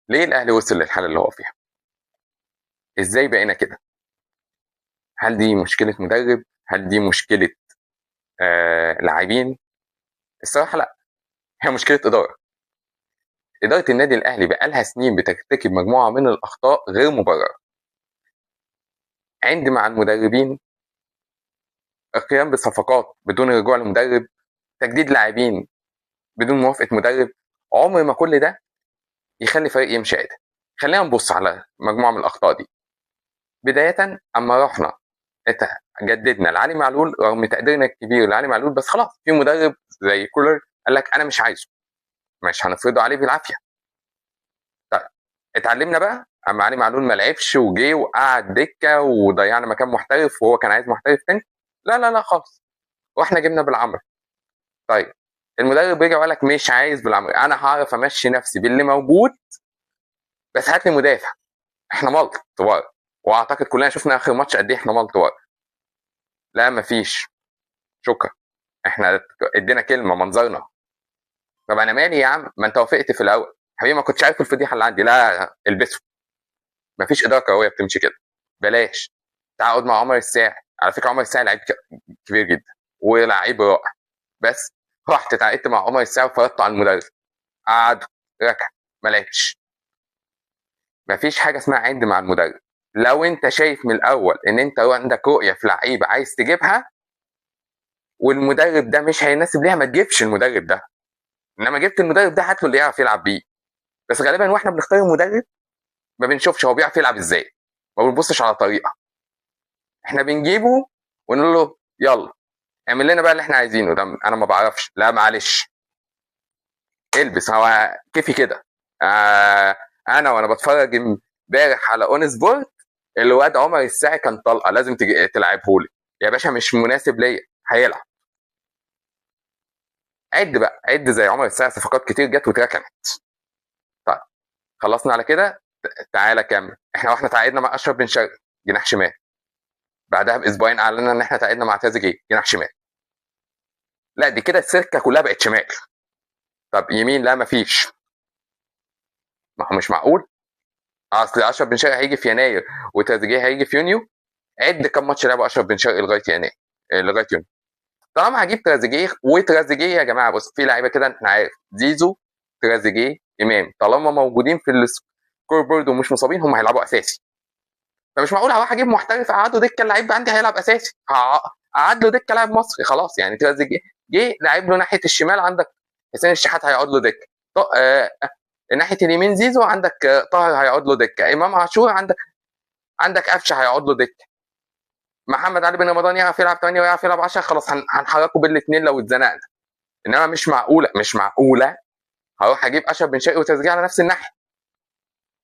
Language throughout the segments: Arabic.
ليه الاهلي وصل للحاله اللي هو فيها؟ ازاي بقينا كده؟ هل دي مشكله مدرب؟ هل دي مشكله لاعبين؟ الصراحه لا، هي مشكله اداره. اداره النادي الاهلي بقالها سنين بترتكب مجموعه من الاخطاء غير مبرره. عند مع المدربين، القيام بصفقات بدون رجوع لمدرب، تجديد لاعبين بدون موافقه مدرب. عمر ما كل ده يخلي فريق يمشي عدل. خلينا نبص على مجموعه من الاخطاء دي. بدايه اما رحنا جددنا لعلي معلول رغم تقديرنا الكبير لعلي معلول، بس خلاص في مدرب زي كولر قال لك انا مش عايزه، مش هنفرضه عليه بالعافيه. طيب اتعلمنا بقى اما علي معلول ما لعبش وجه وقعد دكه وضيعنا مكان محترف وهو كان عايز محترف تاني. لا لا لا خالص، واحنا جبنا بالعمر. طيب المدرب رجع وقال لك مش عايز بالعمر، انا هعرف امشي نفسي باللي موجود، بس هات لي مدافع. احنا ملط ورا، واعتقد كلنا شفنا اخر ماتش قد ايه احنا ملط ورا. لا مفيش، شكرا، احنا ادينا كلمه منظرنا. طب انا مالي يا عم، ما انت وافقت في الاول حبيبي، ما كنتش عارف الفضيحه اللي عندي. لا البسه، مفيش اداره قويه بتمشي كده. بلاش. تعاقد مع عمر الساعي، على فكره عمر الساعي لعيب كبير جدا ولاعيب رائع، بس رحت اتعاقدت مع عمر الساعي وفرضته على المدرب، قعد ركع، ما لعبش. مفيش حاجه اسمها عند مع المدرب. لو انت شايف من الاول ان انت عندك رؤيه في لعيبه عايز تجيبها والمدرب ده مش هيناسب ليها، ما تجيبش المدرب ده. انما جبت المدرب ده هات له اللي يعرف يلعب بيه. بس غالبا واحنا بنختار المدرب ما بنشوفش هو بيعرف يلعب ازاي، ما بنبصش على طريقه. احنا بنجيبه ونقول له يلا اعمل لنا بقى اللي احنا عايزينه. ده انا ما بعرفش، لا معلش، البس هو كيفي كده. انا وانا بتفرج امبارح على اون سبورت، الواد عمر الساعي كان طلقه لازم تلعبه لي يا باشا، مش مناسب ليا، هيلعب. عد بقى، عد زي عمر الساعي صفقات كتير جت واتركنت. طيب خلصنا على كده. تعالى كمل. واحنا تعاقدنا مع اشرف بن شرقي جناح شمال، بعدها باسبوعين اعلنا ان احنا تعاقدنا مع تريزيجيه جناح شمال. لا دي كده السكه كلها بقت شمال. طب يمين لا مفيش. ما هو مش معقول، اصل اشرف بن شرقي هيجي في يناير وتريزيجيه هيجي في يونيو. عد كم ماتش لعبه اشرف بن شرقي لغايه يناير، لغايه يونيو. طالما هجيب تريزيجيه، وتريزيجيه يا جماعه بص في لعيبه كده انت عارف، زيزو تريزيجيه امام طالما موجودين في السكور بورد ومش مصابين هم هيلعبوا اساسي. فمش معقول هروح اجيب محترف اقعده دكه، اللعيب ده عندي هيلعب اساسي، اقعد له دكه لاعب مصري خلاص. يعني تريزيجيه جه لعب له ناحيه الشمال، عندك حسين الشحات هيقعد له دكه. ناحيه اليمين زيزو، عندك طاهر هيقعد له دكه، امام عاشور عندك قفشه هيقعد له دكه، محمد علي بن رمضان يعرف يلعب 8 ويعرف يلعب 10، خلاص هنحركه بالاثنين لو اتزنقنا. انما مش معقوله، مش معقوله هروح اجيب اشرف بن شرقي وتريزيجيه على نفس الناحيه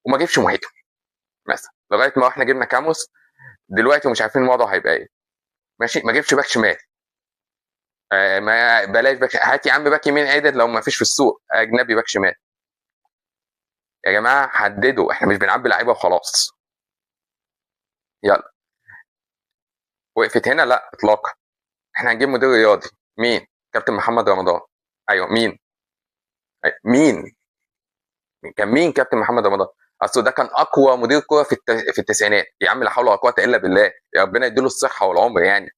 وما اجيبش مهاجم مثلا، لغايه ما احنا جبنا كاموس دلوقتي ومش عارفين الموضوع هيبقى ايه. ماشي، ما اجيبش باك شمال. ما بلاش باك، هات يا عم باك يمين عدد لو ما فيش في السوق اجنبي باك شمال. يا جماعه حددوا، احنا مش بنعبي لعيبه وخلاص. يلا، وقفت هنا؟ لا اطلاقا. احنا هنجيب مدير رياضي. مين؟ كابتن محمد رمضان. ايوه مين؟ أيوة. مين؟ كان مين كابتن محمد رمضان؟ اصل ده كان اقوى مدير كوره في التسعينات يا عم، لا حول ولا قوه الا بالله، يا ربنا يديله الصحه والعمر يعني.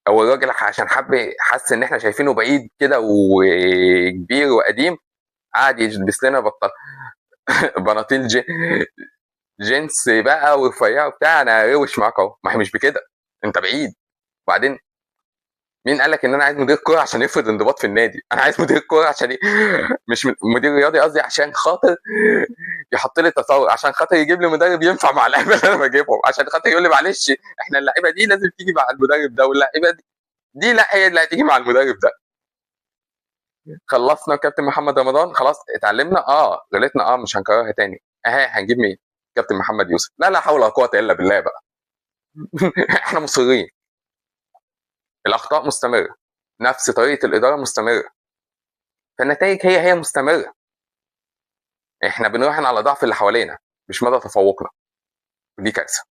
هو الراجل عشان حس ان احنا شايفينه بعيد كده وكبير وقديم، قعد يلبس لنا بناطيل جينز بقى ورفيعه وبتاع. انا روش معاك اهو، ما هي مش بكده، انت بعيد. وبعدين مين قال لك ان انا عايز مدير كوره عشان يفرض انضباط في النادي؟ انا عايز مدير كوره عشان مش مدير رياضي قصدي، عشان خاطر يحط لي تصور، عشان خاطر يجيب لي مدرب ينفع مع اللعيبه اللي انا بجيبهم، عشان خاطر يقول لي معلش احنا اللعيبه دي لازم تيجي مع المدرب ده، واللعيبه دي لا هي اللي هتيجي مع المدرب ده. خلصنا كابتن محمد رمضان، خلاص اتعلمنا، غلطنا، مش هنكررها تاني. هنجيب مين؟ كابتن محمد يوسف. لا لا حول ولا قوه الا بالله بقى. احنا مصرين، الاخطاء مستمره، نفس طريقه الاداره مستمره، فالنتائج هي مستمره. احنا بنراهن على ضعف اللي حوالينا مش مدى تفوقنا، دي كارثه.